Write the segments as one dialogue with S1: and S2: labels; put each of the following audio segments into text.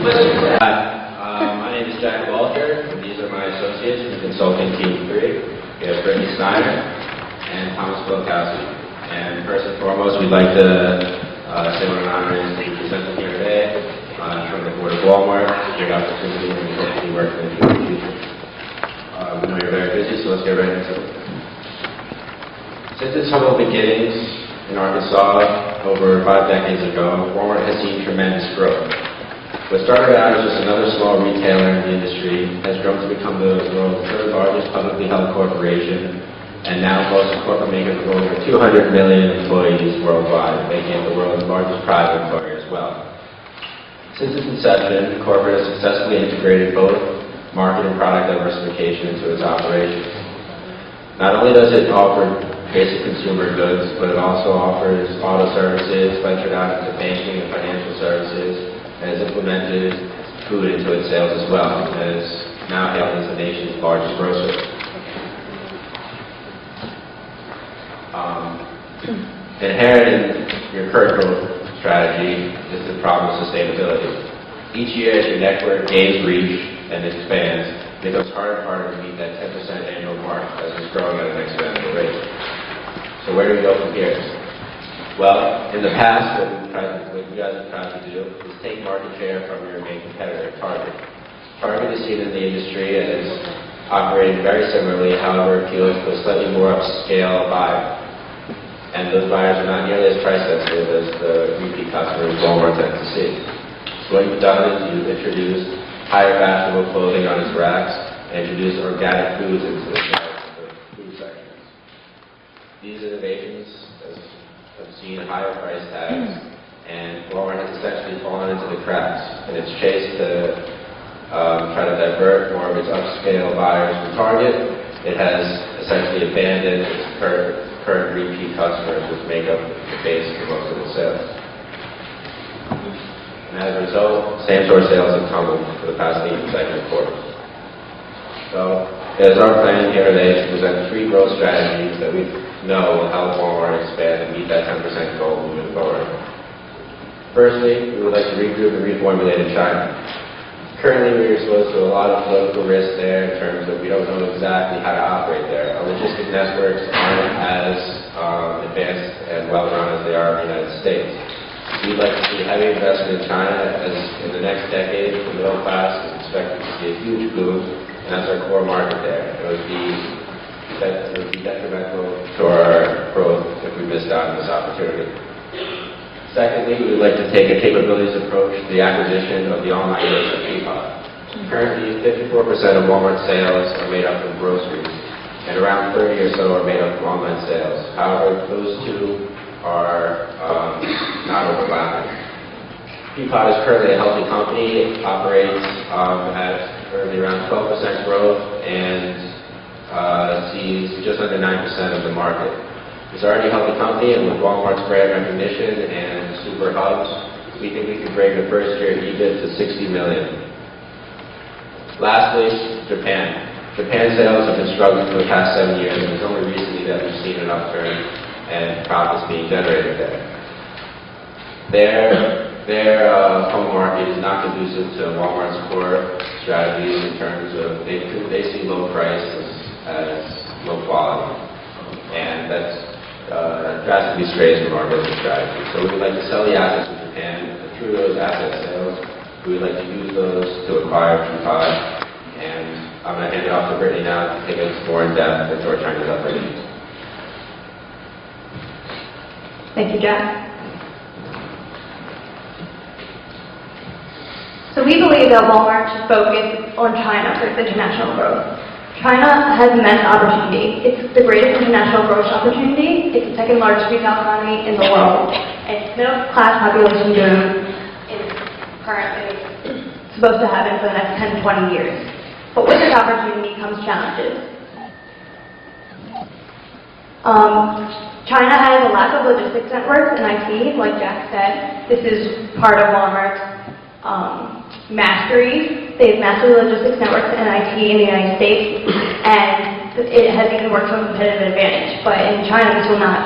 S1: My name is Jack Walter, and these are my associates from Consulting Team 3. We have Brittany Snyder and Thomas Filkowski. And first and foremost, we'd like to say what an honor it is to be presented here today from the board of Walmart. Great opportunity, and we hope to be working with you in the future. We know you're very busy, so let's get right into it. Since its humble beginnings in Arkansas over 5 decades ago, Walmart has seen tremendous growth. What started out as just another small retailer in the industry has grown to become the world's third largest publicly held corporation, and now boasts a corporate makeup of over 200 million employees worldwide, making it the world's largest private employer as well. Since its inception, corporate has successfully integrated both market and product diversification into its operations. Not only does it offer basic consumer goods, but it also offers auto services, ventured out into banking and financial services, and has implemented food into its sales as well, and is now hailed as the nation's largest grocer. Inherent in your current growth strategy is the problem of sustainability. Each year as your network gains reach and expands, it becomes harder and harder to meet that 10% annual mark as it's growing at an exponential rate. So where do we go from here? Well, in the past, what you guys have tried to do is take market share from your main competitor, Target. Target is seen in the industry as operating very similarly, however, appealing to a slightly more upscale buyer. And those buyers are not nearly as price sensitive as the repeat customers Walmart tends to see. So what you've done is you've introduced higher fashionable clothing on its racks and introduced organic foods into the food sections. These innovations have seen higher price tags, and Walmart has essentially fallen into the cracks in its chase to try to divert more of its upscale buyers from Target. It has essentially abandoned its current repeat customers, which make up the base for most of its sales. And as a result, same-store sales have tumbled for the past 8 consecutive quarters. So it is our plan here today to present 3 growth strategies that we know will help Walmart expand and meet that 10% goal moving forward. Firstly, we would like to regroup and reformulate in China. Currently, we are exposed to a lot of political risk there in terms of we don't know exactly how to operate there. Our logistic networks aren't as advanced and well-run as they are in the United States. We'd like to see heavy investment in China, as in the next decade, the middle class is expected to see a huge boom, and that's our core market there. It would be detrimental to our growth if we missed out on this opportunity. Secondly, we would like to take a capabilities approach to the acquisition of the online grocer Peapod. Currently, 54% of Walmart sales are made up of groceries, and around 30 or so are made up of online sales. However, those two are not overlapping. Peapod is currently a healthy company. It operates at currently around 12% growth and sees just under 9% of the market. It's already a healthy company, and with Walmart's brand recognition and super hubs, we think we can bring the first year EBIT to $60 million. Lastly, Japan. Japan sales have been struggling for the past 7 years, and it's only recently that we've seen an upturn and profits being generated there. Their home market is not conducive to Walmart's core strategies in terms of they see low prices as low quality, and that's drastically strays from our business strategy. So we would like to sell the assets in Japan, and through those asset sales, we would like to use those to acquire Peapod, and I'm going to hand it off to Brittany now to take us more in depth into our Chinese operations.
S2: Thank you, Jack. So we believe that Walmart should focus on China for its international growth. China has immense opportunity. It's the greatest international growth opportunity. It's the second largest retail economy in the world. And its middle-class population boom is currently supposed to happen for the next 10 to 20 years. But with this opportunity comes challenges. China has a lack of logistics networks and IT, like Jack said. This is part of Walmart's mastery. They have mastered logistics networks and IT in the United States, and it has even worked to a competitive advantage. But in China, this will not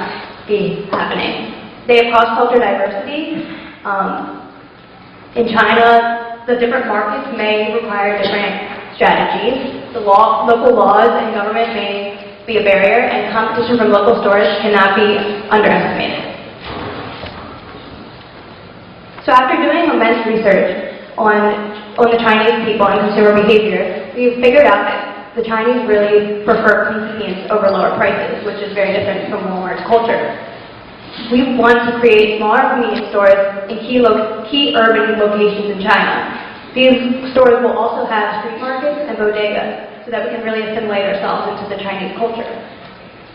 S2: be happening. They have cross-cultural diversity. In China, the different markets may require different strategies. Local laws and government may be a barrier, and competition from local stores cannot be underestimated. So after doing immense research on the Chinese people and consumer behavior, we've figured out that the Chinese really prefer convenience over lower prices, which is very different from Walmart's culture. We want to create smaller convenience stores in key urban locations in China. These stores will also have street markets and bodegas so that we can really assimilate ourselves into the Chinese culture.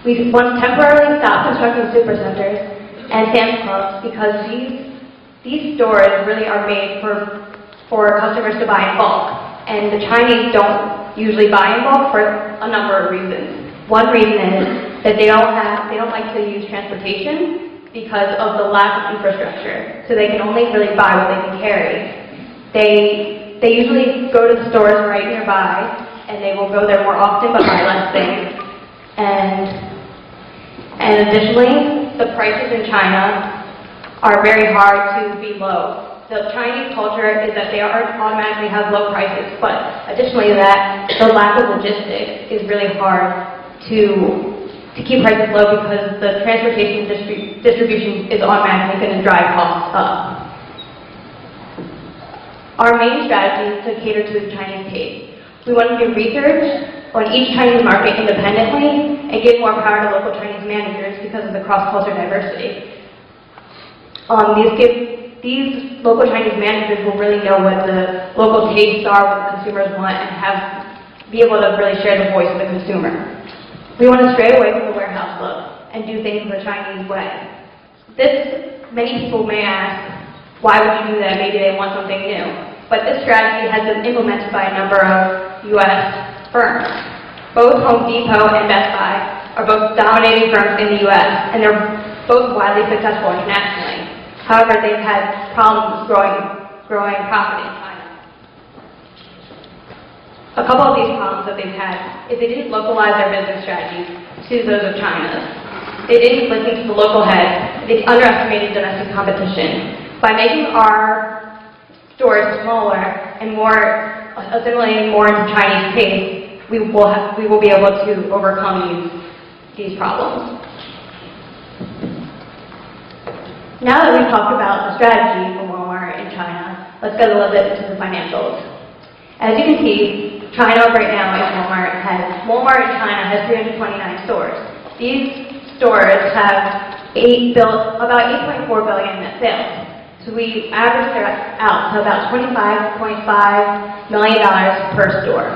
S2: We want to temporarily stop constructing supercenters and Sam's Clubs because these stores really are made for customers to buy in bulk, and the Chinese don't usually buy in bulk for a number of reasons. One reason is that they don't like to use transportation because of the lack of infrastructure, so they can only really buy what they can carry. They usually go to the stores right nearby, and they will go there more often but buy less things. And additionally, the prices in China are very hard to be low. The Chinese culture is that they automatically have low prices, but additionally to that, the lack of logistics is really hard to keep prices low because the transportation distribution is automatically going to drive costs up. Our main strategy is to cater to the Chinese taste. We want to do research on each Chinese market independently and give more power to local Chinese managers because of the cross-cultural diversity. These local Chinese managers will really know what the local tastes are, what the consumers want, and be able to really share the voice of the consumer. We want to stray away from the warehouse look and do things the Chinese way. Many people may ask, why would you do that? Maybe they want something new. But this strategy has been implemented by a number of U.S. firms. Both Home Depot and Best Buy are both dominating firms in the U.S., and they're both widely successful internationally. However, they've had problems growing profit in China. A couple of these problems that they've had is they didn't localize their business strategies to those of China's. They didn't listen to the local heads. They underestimated domestic competition. By making our stores smaller and assimilating more into Chinese taste, we will be able to overcome these problems. Now that we've talked about the strategy for Walmart in China, let's get a little bit into the financials. As you can see, China right now Walmart in China has 329 stores. These stores have about $8.4 billion in net sales. So we averaged out to about $25.5 million per store.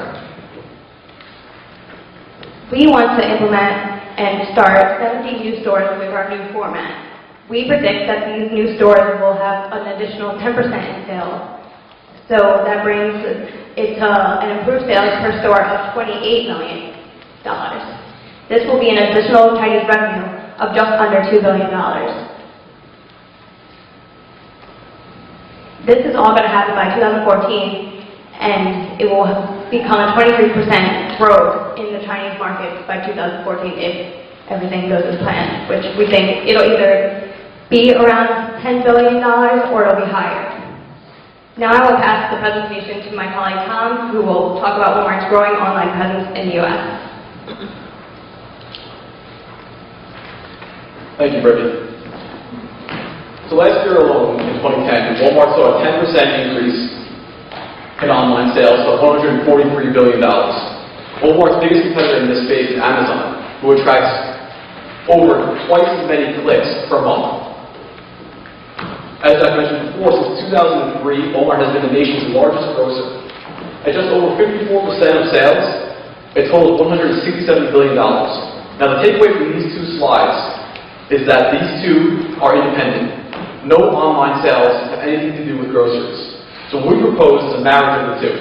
S2: We want to implement and start 70 new stores with our new format. We predict that these new stores will have an additional 10% in sales. So that brings it to an improved sales per store of $28 million. This will be an additional Chinese revenue of just under $2 billion. This is all going to happen by 2014, and it will become a 23% growth in the Chinese market by 2014 if everything goes as planned, which we think it'll either be around $10 billion or it'll be higher. Now I will pass the presentation to my colleague Tom, who will talk about Walmart's growing online presence in the U.S.
S3: Thank you, Brittany. So last year alone, in 2010, Walmart saw a 10% increase in online sales to $143 billion. Walmart's biggest competitor in this space is Amazon, who attracts over twice as many clicks per month. As I mentioned before, since 2003, Walmart has been the nation's largest grocer. At just over 54% of sales, it totals $167 billion. Now the takeaway from these two slides is that these two are independent. No online sales have anything to do with groceries. So what we propose is a marriage of the two.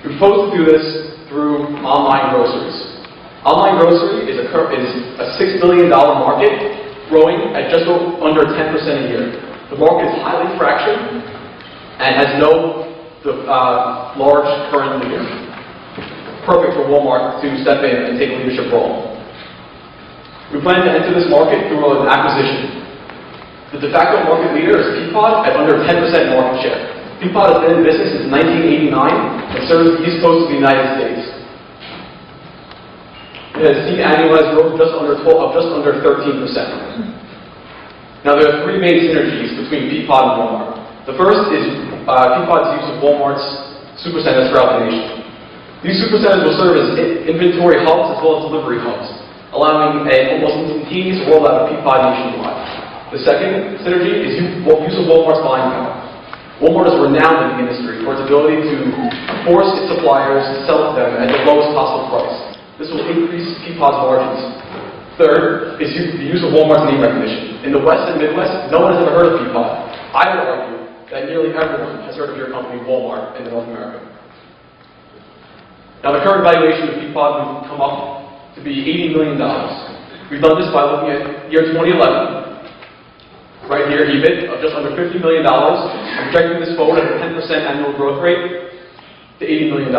S3: We propose to do this through online groceries. Online grocery is a $6 billion market, growing at just under 10% a year. The market is highly fractured and has no large current leader. Perfect for Walmart to step in and take a leadership role. We plan to enter this market through an acquisition. The de facto market leader is Peapod at under 10% market share. Peapod has been in business since 1989 and serves the East Coast of the United States. It has seen annualized growth of just under 13%. Now, there are three main synergies between Peapod and Walmart. The first is Peapod's use of Walmart's supercenters throughout the nation. These supercenters will serve as inventory hubs as well as delivery hubs, allowing an almost instantaneous rollout of Peapod nationwide. The second synergy is use of Walmart's buying power. Walmart is renowned in the industry for its ability to force its suppliers to sell to them at the lowest possible price. This will increase Peapod's margins. Third is the use of Walmart's name recognition. In the West and Midwest, no one has ever heard of Peapod. I would argue that nearly everyone has heard of your company, Walmart, in North America. Now, the current valuation of Peapod would come up to be $80 million. We've done this by looking at year 2011. Right here, EBIT of just under $50 million. I'm projecting this forward at a 10% annual growth rate to $80 million.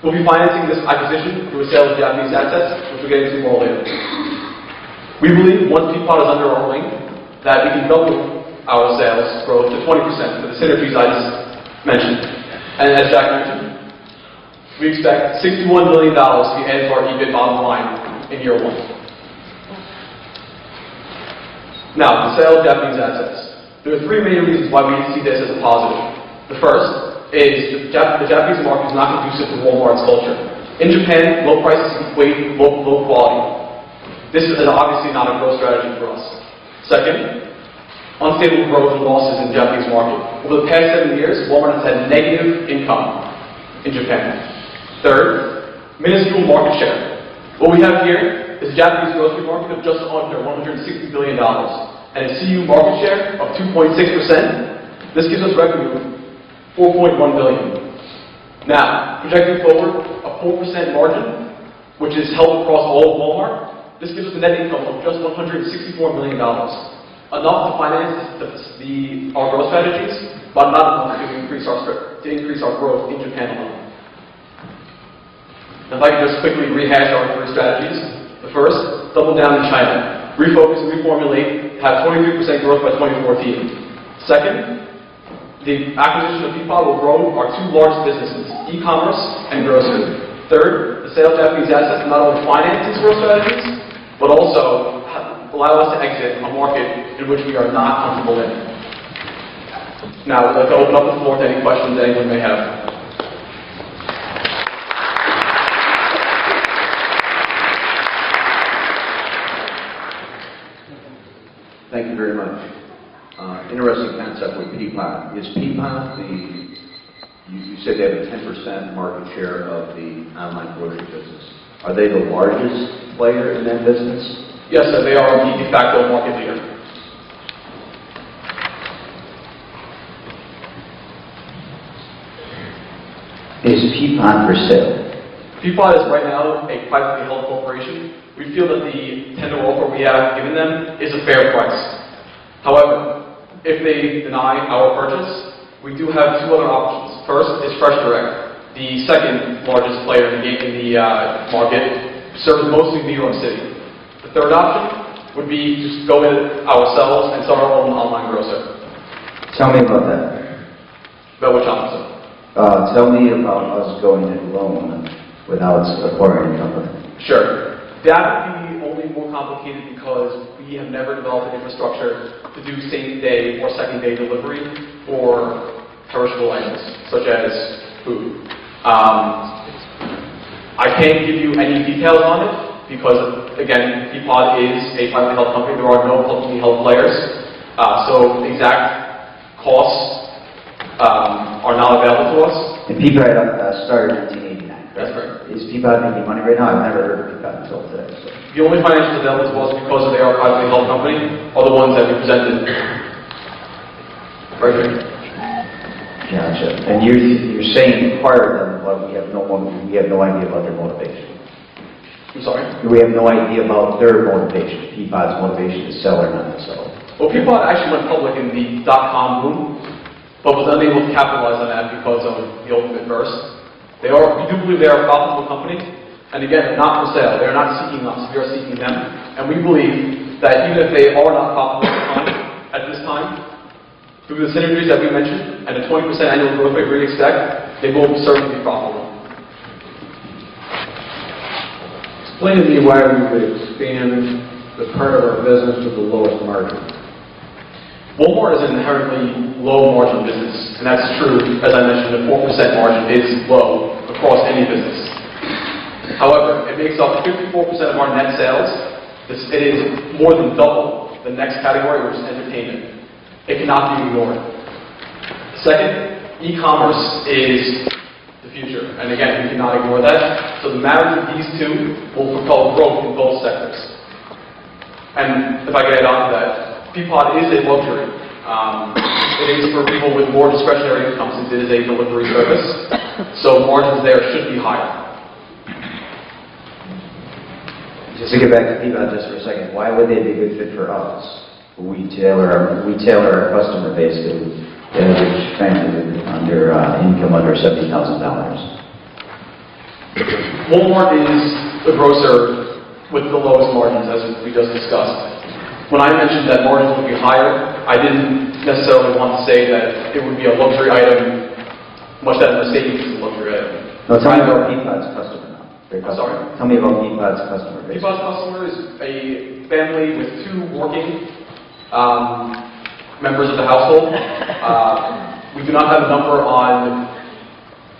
S3: We'll be financing this acquisition through a sale of Japanese assets, which we'll get into more later. We believe once Peapod is under our wing, that we can double our sales growth to 20% for the synergies I just mentioned. And as Jack mentioned, we expect $61 million to be added to our EBIT bottom line in year one. Now, the sale of Japanese assets. There are three main reasons why we see this as a positive. The first is the Japanese market is not conducive to Walmart's culture. In Japan, low prices equate low quality. This is obviously not a growth strategy for us. Second, unstable growth and losses in the Japanese market. Over the past 7 years, Walmart has had negative income in Japan. Third, minuscule market share. What we have here is a Japanese grocery market of just under $160 billion and a CU market share of 2.6%. This gives us revenue $4.1 billion. Now, projecting forward a 4% margin, which is held across all of Walmart, this gives us a net income of just $164 million. Enough to finance our growth strategies, but not enough to increase our growth in Japan alone. Now, if I can just quickly rehash our three strategies. The first, double down in China. Refocus and reformulate, have 23% growth by 2014. Second, the acquisition of Peapod will grow our two largest businesses, e-commerce and grocery. Third, the sale of Japanese assets not only finances growth strategies, but also allow us to exit a market in which we are not comfortable in. Now, I'd like to open up the floor to any questions anyone may have.
S4: Thank you very much. Interesting concept with Peapod. Is Peapod you said they have a 10% market share of the online grocery business. Are they the largest player in that business?
S3: Yes, sir, they are the de facto market leader.
S4: Is Peapod for sale?
S3: Peapod is right now a privately held corporation. We feel that the tender offer we have given them is a fair price. However, if they deny our purchase, we do have two other options. First is Fresh Direct, the second largest player in the market, serves mostly New York City. The third option would be just go in ourselves and start our own online grocer.
S4: Tell me about that.
S3: About which option, sir?
S4: Tell me about us going it alone without acquiring a company.
S3: Sure. That would be only more complicated because we have never developed an infrastructure to do same-day or second-day delivery for perishable items, such as food. I can't give you any details on it because, again, Peapod is a privately held company. There are no publicly held players. So exact costs are not available to us.
S4: And Peapod started in 1989.
S3: That's right.
S4: Is Peapod making money right now? I've never heard of Peapod until today. So.
S3: The only financials available to us because they are a privately held company are the ones that we presented. Right here.
S4: Gotcha. And you're saying acquire them, but we have no idea about their motivation.
S3: I'm sorry?
S4: We have no idea about their motivation. Peapod's motivation to sell or not to sell.
S3: Well, Peapod actually went public in the .com boom, but was unable to capitalize on that because of the ultimate burst. We do believe they are a profitable company, and again, not for sale. They are not seeking us, we are seeking them. And we believe that even if they are not profitable at this time, Through the synergies that we mentioned and the 20% annual growth rate we expect, they will certainly be profitable.
S5: Explain to me why we would expand the part of our business with the lowest margin.
S3: Walmart is an inherently low-margin business, and that's true. As I mentioned, the 4% margin is low across any business. However, it makes up 54% of our net sales. It is more than double the next category, which is entertainment. It cannot be ignored. Second, e-commerce is the future, and again, we cannot ignore that. So the marriage of these two will propel growth in both sectors. And if I get on to that, Peapod is a luxury. It is for people with more discretionary income since it is a delivery service. So margins there should be higher.
S6: Just to get back to Peapod just for a second, why would they be a good fit for us? We tailor our customer base to the average family under income under $70,000.
S3: Walmart is the grocer with the lowest margins, as we just discussed. When I mentioned that margins would be higher, I didn't necessarily want to say that it would be a luxury item, much that Mercedes is a luxury item.
S6: No, tell me about Peapod's customer now.
S3: I'm sorry?
S6: Tell me about Peapod's customer base.
S3: Peapod's customer is a family with 2 working members of the household. We do not have a number on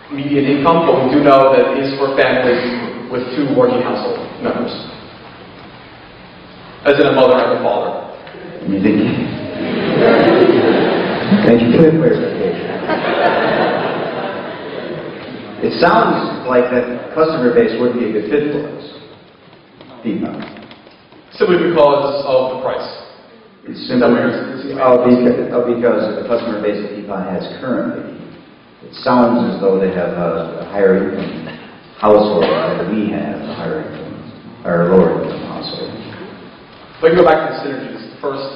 S3: median income, but we do know that it is for families with 2 working household members. As in a mother and a father.
S6: You think? Thank you for the clarification. It sounds like that customer base wouldn't be a good fit for us. Peapod.
S3: Simply because of the price.
S6: It's simply because of the customer base that Peapod has currently. It sounds as though they have a higher income household than we have, a higher income, or lower income household.
S3: If I can go back to the synergies, the first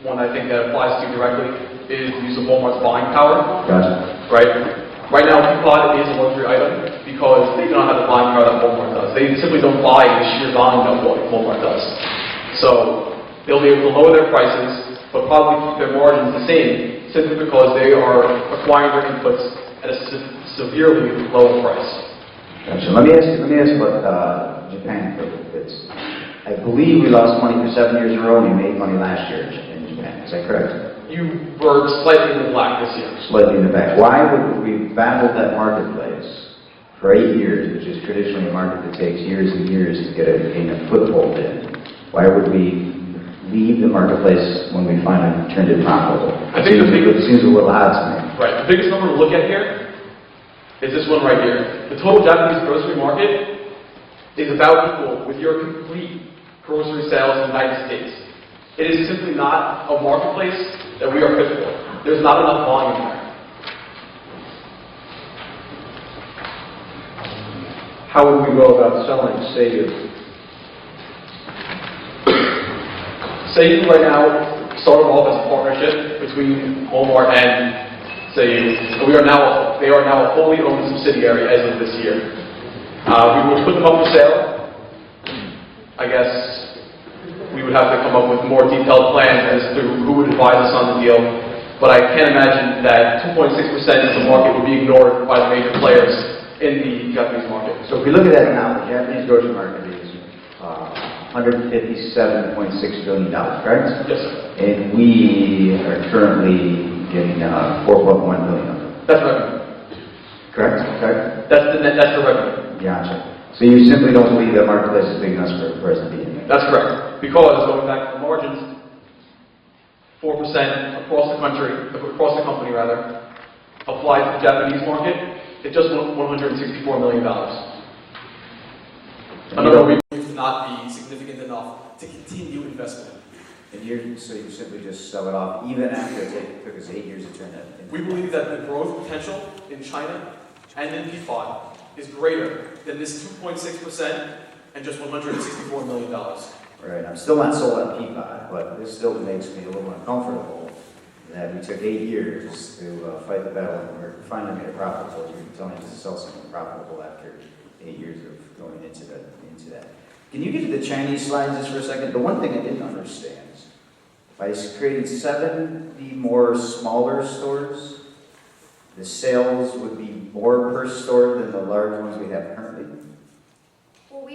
S3: one I think that applies to you directly is the use of Walmart's buying power.
S6: Gotcha.
S3: Right now, Peapod is a luxury item because they do not have the buying power that Walmart does. They simply don't buy the sheer volume of what Walmart does. So they'll be able to lower their prices, but probably keep their margins the same, simply because they are acquiring their inputs at a severely lower price.
S6: Gotcha. Let me ask about Japan for a little bit. I believe we lost money for 7 years in a row, and we made money last year in Japan. Is that correct?
S3: You were slightly in the black this year.
S6: Slightly in the back. Why would we battle that marketplace for 8 years, which is traditionally a market that takes years and years to get a foothold in? Why would we leave the marketplace when we finally turned it profitable?
S3: I think
S6: it seems a little odd to me.
S3: Right. The biggest number to look at here is this one right here. The total Japanese grocery market is about equal with your complete grocery sales in the United States. It is simply not a marketplace that we are fit for. There's not enough volume there.
S5: How would we go about selling Seiyu?
S3: Seiyu right now started off as a partnership between Walmart and Seiyu. They are now a wholly owned subsidiary as of this year. We would put them up for sale. I guess we would have to come up with more detailed plans as to who would advise us on the deal. But I can't imagine that 2.6% of the market would be ignored by the major players in the Japanese market.
S6: So if we look at that now, the Japanese grocery market is $157.6 billion, correct?
S3: Yes, sir.
S6: And we are currently getting 4.1 billion of it.
S3: That's revenue.
S6: Correct? Okay.
S3: That's the revenue.
S6: Gotcha. So you simply don't believe that marketplace is big enough for us to be in there?
S3: That's correct. Because going back to the margins, 4% across the company rather, applied to the Japanese market, it just went $164 million. Another reason to not be significant enough to continue investment.
S6: And so you simply just sell it off even after it took us 8 years to turn that into.
S3: We believe that the growth potential in China and in Peapod is greater than this 2.6% and just $164 million.
S6: Right. I'm still not sold on Peapod, but this still makes me a little uncomfortable that we took 8 years to fight the battle and we're finally made it profitable. You're telling us to sell something profitable after 8 years of going into that. Can you get to the Chinese slides just for a second? The one thing I didn't understand, if By creating 70 more smaller stores, the sales would be more per store than the large ones we have currently?
S2: Well,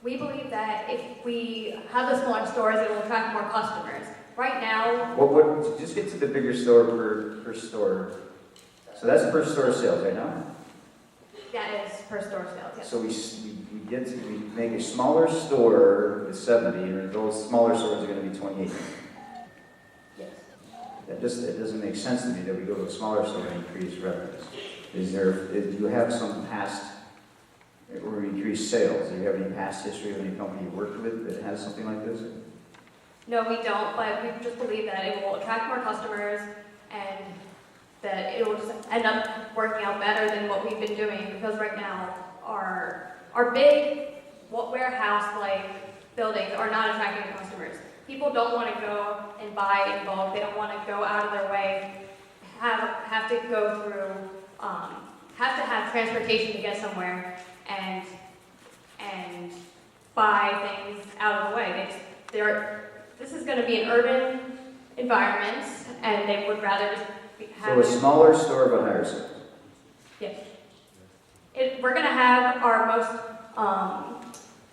S2: we believe that if we have the smaller stores, it will attract more customers. Right now,
S6: What, just get to the bigger store per store. So that's per store sales right now?
S2: that is per store sales, yes.
S6: So we make a smaller store with 70, and those smaller stores are gonna be 28.
S2: Yes.
S6: That doesn't make sense to me that we go to a smaller store and increase revenues. Do you have some past, or increase sales? Do you have any past history of any company you worked with that has something like this?
S2: No, we don't, but we just believe that it will attract more customers and that it will just end up working out better than what we've been doing, because right now our big warehouse-like buildings are not attracting customers. People don't want to go and buy in bulk. They don't want to go out of their way, have to go through, have to have transportation to get somewhere and buy things out of the way. This is going to be an urban environment, and they would rather just
S6: So a smaller store but higher sales?
S2: Yes. We're going to have our most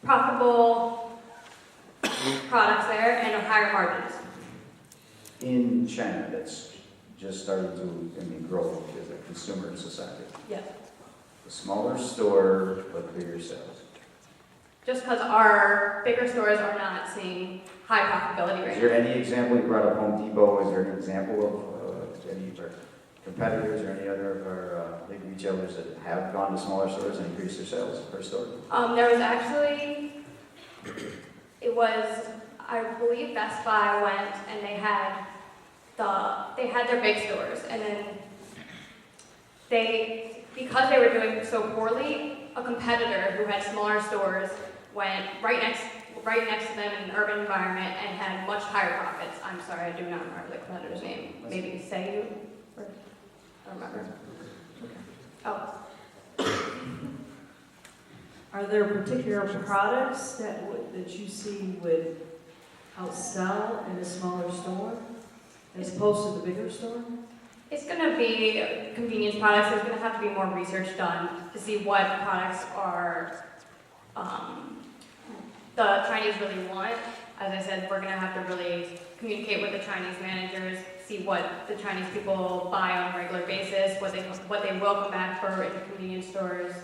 S2: profitable products there and higher margins.
S6: In China, that's just starting to grow as a consumer society.
S2: Yes.
S6: A smaller store but bigger sales.
S2: Just because our bigger stores are not seeing high profitability
S6: Is
S2: right
S6: there
S2: now.
S6: any example, you brought up Home Depot, is there an example of any of our competitors or any other of our big retailers that have gone to smaller stores and increased their sales per store?
S2: There was actually, I believe Best Buy went and they had their big stores, and then because they were doing so poorly, a competitor who had smaller stores went right next to them in an urban environment and had much higher profits. I'm sorry, I do not remember the competitor's name. Maybe Seiyu? I don't remember. Oh.
S7: Are there particular products that you see would outsell in a smaller store as opposed to the bigger store?
S2: It's going to be convenience products. There's going to have to be more research done to see what products are the Chinese really want. As I said, we're going to have to really communicate with the Chinese managers, see what the Chinese people buy on a regular basis, what they will come back for in the convenience stores.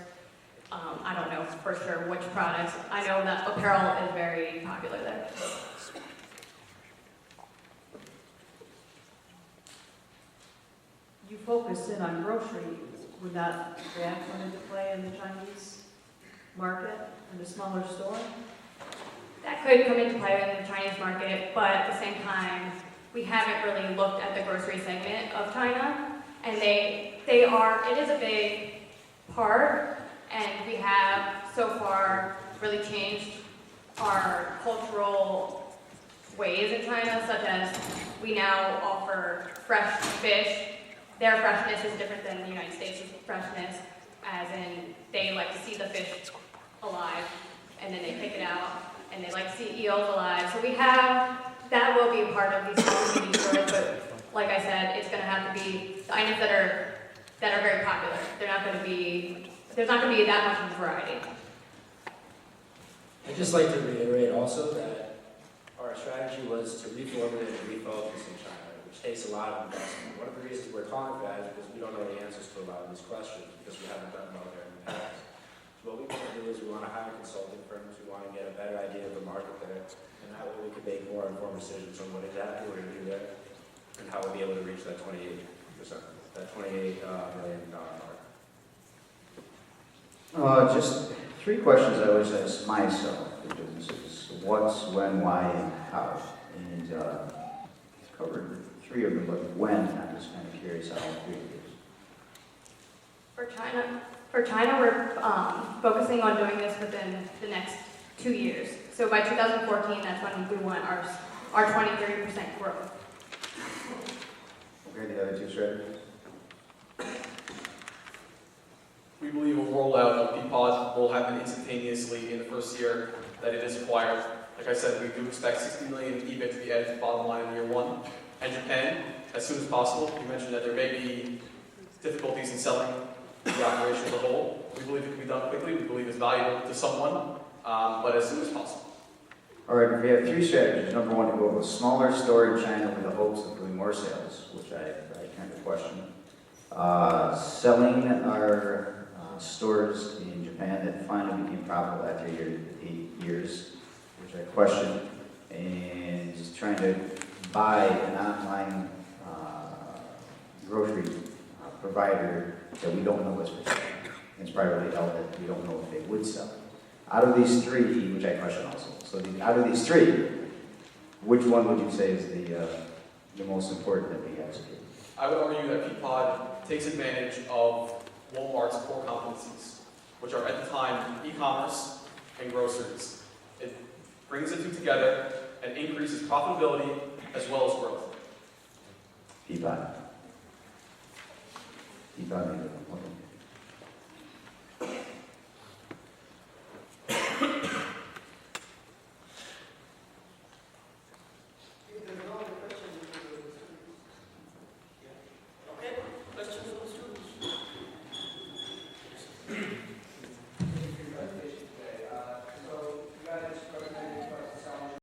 S2: I don't know for sure which products. I know that apparel is very popular there.
S7: You focus in on grocery. Would that come into play in the Chinese market, in the smaller store?
S2: That could come into play in the Chinese market, but at the same time, we haven't really looked at the grocery segment of China, and it is a big part, and we have so far really changed our cultural ways in China, such as we now offer fresh fish. Their freshness is different than the United States' freshness, as in they like to see the fish alive, and then they pick it out, and they like to see eels alive. So that will be a part of these convenience stores, but like I said, it's going to have to be the items that are very popular. There's not going to be that much of a variety.
S8: I'd just like to reiterate also that our strategy was to reformulate and refocus in China, which takes a lot of investment. One of the reasons we're calling for that is because we don't know the answers to a lot of these questions, because we haven't done well there in the past. So what we want to do is we want to hire consulting firms, we want to get a better idea of the market there, and that way we can make more informed decisions on what exactly we're going to do there, and how we'll be able to reach that 28%, that $28 million mark.
S6: Just 3 questions I always ask myself for businesses: what's, when, why, and how. And you've covered 3 of them, but when, I'm just kind of curious how all 3 of these.
S2: For China, we're focusing on doing this within the next 2 years. So by 2014, that's when we want our 20-30% growth.
S6: Okay, the other 2 strategies?
S3: We believe a rollout of PPOS will happen instantaneously in the first year that it is acquired. Like I said, we do expect 60 million EBIT to be added to the bottom line in year one. And Japan, as soon as possible. You mentioned that there may be difficulties in selling the operation as a whole. We believe it can be done quickly. We believe it's valuable to someone, but as soon as possible.
S6: All right, we have three strategies. Number one, to go with a smaller store in China with the hopes of doing more sales, which I kind of question. Selling our stores in Japan that finally became profitable after 8 years, which I question, and just trying to buy an online grocery provider that we don't know is for sale. It's privately held that we don't know if they would sell. Out of these three, which I question also, so out of these three, which one would you say is the most important that we execute?
S3: I would argue that Peapod takes advantage of Walmart's core competencies, which are at the time e-commerce and groceries. It brings the two together and increases profitability as well as growth.
S6: Peapod. Peapod, okay.